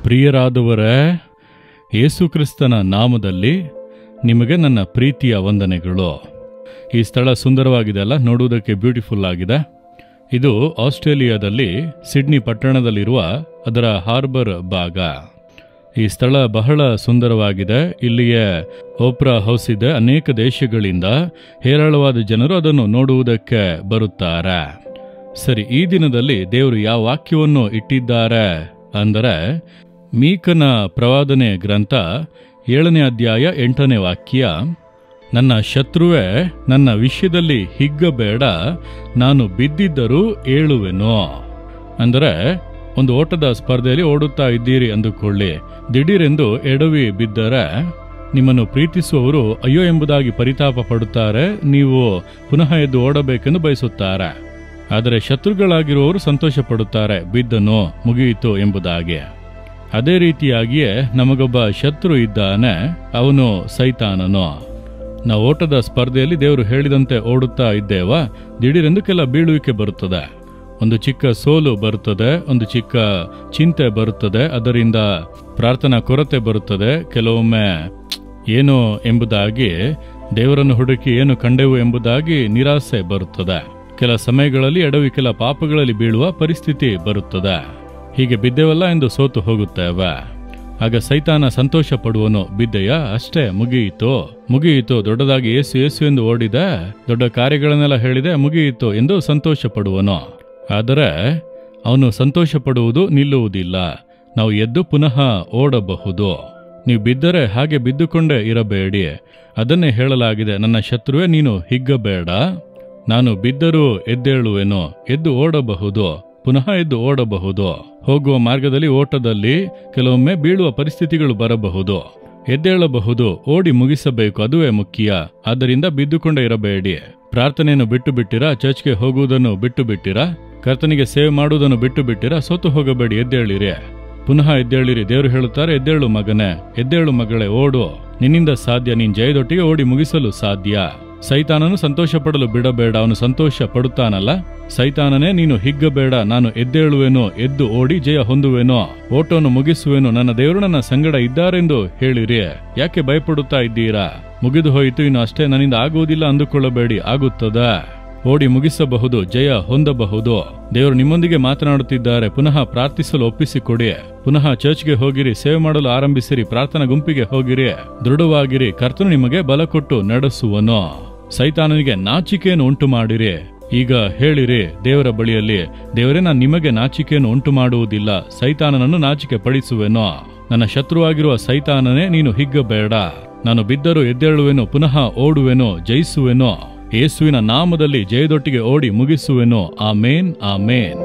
ಪ್ರಿಯರಾದವರೇ, ಯೇಸುಕ್ರಿಸ್ತನ ನಾಮದಲ್ಲಿ ನಿಮಗೆ ನನ್ನ ಪ್ರೀತಿಯ ವಂದನೆಗಳು. ಈ ಸ್ಥಳ ಸುಂದರವಾಗಿದೆ ಅಲ್ಲ, ನೋಡುವುದಕ್ಕೆ ಬ್ಯೂಟಿಫುಲ್ ಆಗಿದೆ. ಇದು ಆಸ್ಟ್ರೇಲಿಯಾದಲ್ಲಿ ಸಿಡ್ನಿ ಪಟ್ಟಣದಲ್ಲಿರುವ ಅದರ ಹಾರ್ಬರ್ ಭಾಗ. ಈ ಸ್ಥಳ ಬಹಳ ಸುಂದರವಾಗಿದೆ. ಇಲ್ಲಿಯೇ ಓಪ್ರಾ ಹೌಸ್ ಇದೆ. ಅನೇಕ ದೇಶಗಳಿಂದ ಹೇರಳವಾದ ಜನರು ಅದನ್ನು ನೋಡುವುದಕ್ಕೆ ಬರುತ್ತಾರೆ. ಸರಿ, ಈ ದಿನದಲ್ಲಿ ದೇವರು ಯಾವ ವಾಕ್ಯವನ್ನು ಇಟ್ಟಿದ್ದಾರೆ ಅಂದರೆ, ಮೀಕನ ಪ್ರವಾದನೆ ಗ್ರಂಥ 7ನೇ ಅಧ್ಯಾಯ 8ನೇ ವಾಕ್ಯ, ನನ್ನ ಶತ್ರುವೇ ನನ್ನ ವಿಷಯದಲ್ಲಿ ಹಿಗ್ಗಬೇಡ, ನಾನು ಬಿದ್ದಿದ್ದರೂ ಏಳುವೆನು. ಅಂದರೆ ಒಂದು ಓಟದ ಸ್ಪರ್ಧೆಯಲ್ಲಿ ಓಡುತ್ತಾ ಇದ್ದೀರಿ ಅಂದುಕೊಳ್ಳಿ. ದಿಢೀರೆಂದು ಎಡವಿ ಬಿದ್ದರೆ ನಿಮ್ಮನ್ನು ಪ್ರೀತಿಸುವವರು ಅಯ್ಯೋ ಎಂಬುದಾಗಿ ಪರಿತಾಪ ಪಡುತ್ತಾರೆ. ನೀವು ಪುನಃ ಎದ್ದು ಓಡಬೇಕೆಂದು ಬಯಸುತ್ತಾರೆ. ಆದರೆ ಶತ್ರುಗಳಾಗಿರುವವರು ಸಂತೋಷ ಪಡುತ್ತಾರೆ, ಬಿದ್ದನು, ಮುಗಿಯಿತು ಎಂಬುದಾಗಿ. ಅದೇ ರೀತಿಯಾಗಿಯೇ ನಮಗೊಬ್ಬ ಶತ್ರು ಇದ್ದಾನೆ, ಅವನು ಸೈತಾನನು. ನಾವು ಓಟದ ಸ್ಪರ್ಧೆಯಲ್ಲಿ ದೇವರು ಹೇಳಿದಂತೆ ಓಡುತ್ತಾ ಇದ್ದೇವ, ದಿಢೀರೆಂದು ಕೆಲ ಬೀಳುವಿಕೆ ಬರುತ್ತದೆ, ಒಂದು ಚಿಕ್ಕ ಸೋಲು ಬರುತ್ತದೆ, ಒಂದು ಚಿಕ್ಕ ಚಿಂತೆ ಬರುತ್ತದೆ, ಅದರಿಂದ ಪ್ರಾರ್ಥನಾ ಕೊರತೆ ಬರುತ್ತದೆ. ಕೆಲವೊಮ್ಮೆ ಏನು ಎಂಬುದಾಗಿ ದೇವರನ್ನು ಹುಡುಕಿ ಏನು ಕಂಡೆವು ಎಂಬುದಾಗಿ ನಿರಾಸೆ ಬರುತ್ತದೆ. ಕೆಲ ಸಮಯಗಳಲ್ಲಿ ಎಡವಿ ಕೆಲ ಪಾಪಗಳಲ್ಲಿ ಬೀಳುವ ಪರಿಸ್ಥಿತಿ ಬರುತ್ತದೆ. ಹೀಗೆ ಬಿದ್ದೆವಲ್ಲ ಎಂದು ಸೋತು ಹೋಗುತ್ತೇವೆ. ಆಗ ಸೈತಾನ ಸಂತೋಷ ಪಡುವನು, ಬಿದ್ದೆಯ ಅಷ್ಟೇ, ಮುಗಿಯಿತು, ದೊಡ್ಡದಾಗಿ ಏಸು ಏಸು ಎಂದು ಓಡಿದೆ, ದೊಡ್ಡ ಕಾರ್ಯಗಳನ್ನೆಲ್ಲ ಹೇಳಿದೆ, ಮುಗಿಯಿತು ಎಂದು ಸಂತೋಷ ಪಡುವನು. ಆದರೆ ಅವನು ಸಂತೋಷ ಪಡುವುದು ನಿಲ್ಲುವುದಿಲ್ಲ. ನಾವು ಎದ್ದು ಪುನಃ ಓಡಬಹುದು. ನೀವು ಬಿದ್ದರೆ ಹಾಗೆ ಬಿದ್ದುಕೊಂಡೇ ಇರಬೇಡಿ. ಅದನ್ನೇ ಹೇಳಲಾಗಿದೆ, ನನ್ನ ಶತ್ರುವೇ ನೀನು ಹಿಗ್ಗಬೇಡ, ನಾನು ಬಿದ್ದರೂ ಎದ್ದೇಳುವೆನು. ಎದ್ದು ಓಡಬಹುದು, ಪುನಃ ಎದ್ದು ಓಡಬಹುದು. ಹೋಗುವ ಮಾರ್ಗದಲ್ಲಿ ಓಟದಲ್ಲಿ ಕೆಲವೊಮ್ಮೆ ಬೀಳುವ ಪರಿಸ್ಥಿತಿಗಳು ಬರಬಹುದು, ಎದ್ದೇಳಬಹುದು, ಓಡಿ ಮುಗಿಸಬೇಕು, ಅದುವೇ ಮುಖ್ಯ. ಆದ್ದರಿಂದ ಬಿದ್ದುಕೊಂಡೇ ಇರಬೇಡಿ. ಪ್ರಾರ್ಥನೆಯನ್ನು ಬಿಟ್ಟು ಬಿಟ್ಟಿರಾ, ಚರ್ಚ್ಗೆ ಹೋಗುವುದನ್ನು ಬಿಟ್ಟು ಬಿಟ್ಟಿರಾ, ಕರ್ತನಿಗೆ ಸೇವೆ ಮಾಡುವುದನ್ನು ಬಿಟ್ಟು ಬಿಟ್ಟಿರಾ, ಸೋತು ಹೋಗಬೇಡಿ, ಎದ್ದೇಳಿರಿ, ಪುನಃ ಎದ್ದೇಳಿರಿ. ದೇವರು ಹೇಳುತ್ತಾರೆ, ಎದ್ದೇಳು ಮಗನೇ, ಎದ್ದೇಳು ಮಗಳೇ, ಓಡು, ನಿನ್ನಿಂದ ಸಾಧ್ಯ, ನೀನ್ ಜಯದೊಟ್ಟಿಗೆ ಓಡಿ ಮುಗಿಸಲು ಸಾಧ್ಯ. ಸೈತಾನನು ಸಂತೋಷ ಪಡಲು ಬಿಡಬೇಡ, ಅವನು ಸಂತೋಷ ಪಡುತ್ತಾನಲ್ಲ. ಸೈತಾನನೇ ನೀನು ಹಿಗ್ಗಬೇಡ, ನಾನು ಎದ್ದೇಳುವೆನೋ, ಎದ್ದು ಓಡಿ ಜಯ ಹೊಂದುವೆನೋ, ಓಟವನ್ನು ಮುಗಿಸುವೆನು, ನನ್ನ ದೇವರು ನನ್ನ ಸಂಗಡ ಇದ್ದಾರೆಂದು ಹೇಳಿರಿ. ಯಾಕೆ ಭಯಪಡುತ್ತಾ ಇದ್ದೀರಾ? ಮುಗಿದು ಹೋಯಿತು, ಇನ್ನು ಅಷ್ಟೇ, ನನ್ನಿಂದ ಆಗುವುದಿಲ್ಲ ಅಂದುಕೊಳ್ಳಬೇಡಿ, ಆಗುತ್ತದೆ. ಓಡಿ ಮುಗಿಸಬಹುದು, ಜಯ ಹೊಂದಬಹುದು. ದೇವರು ನಿಮ್ಮೊಂದಿಗೆ ಮಾತನಾಡುತ್ತಿದ್ದಾರೆ. ಪುನಃ ಪ್ರಾರ್ಥಿಸಲು ಒಪ್ಪಿಸಿಕೊಡಿ, ಪುನಃ ಚರ್ಚ್ಗೆ ಹೋಗಿರಿ, ಸೇವೆ ಮಾಡಲು ಆರಂಭಿಸಿರಿ, ಪ್ರಾರ್ಥನಾ ಗುಂಪಿಗೆ ಹೋಗಿರಿ, ದೃಢವಾಗಿರಿ. ಕರ್ತನು ನಿಮಗೆ ಬಲ ಕೊಟ್ಟು ನಡೆಸುವನು. ಸೈತಾನನಿಗೆ ನಾಚಿಕೆಯನ್ನು ಉಂಟು ಮಾಡಿರಿ. ಈಗ ಹೇಳಿರಿ ದೇವರ ಬಳಿಯಲ್ಲಿ, ದೇವರೇ, ನಾನು ನಿಮಗೆ ನಾಚಿಕೆಯನ್ನು ಉಂಟು ಮಾಡುವುದಿಲ್ಲ, ಸೈತಾನನನ್ನು ನಾಚಿಕೆ ಪಡಿಸುವೆನೋ. ನನ್ನ ಶತ್ರುವಾಗಿರುವ ಸೈತಾನನೇ ನೀನು ಹಿಗ್ಗಬೇಡ, ನಾನು ಬಿದ್ದರೂ ಎದ್ದೇಳುವೆನು, ಪುನಃ ಓಡುವೆನು, ಜಯಿಸುವೆನು. ಯೇಸುವಿನ ನಾಮದಲ್ಲಿ ಜಯದೊಟ್ಟಿಗೆ ಓಡಿ ಮುಗಿಸುವೆನು. ಆಮೇನ್, ಆಮೇನ್.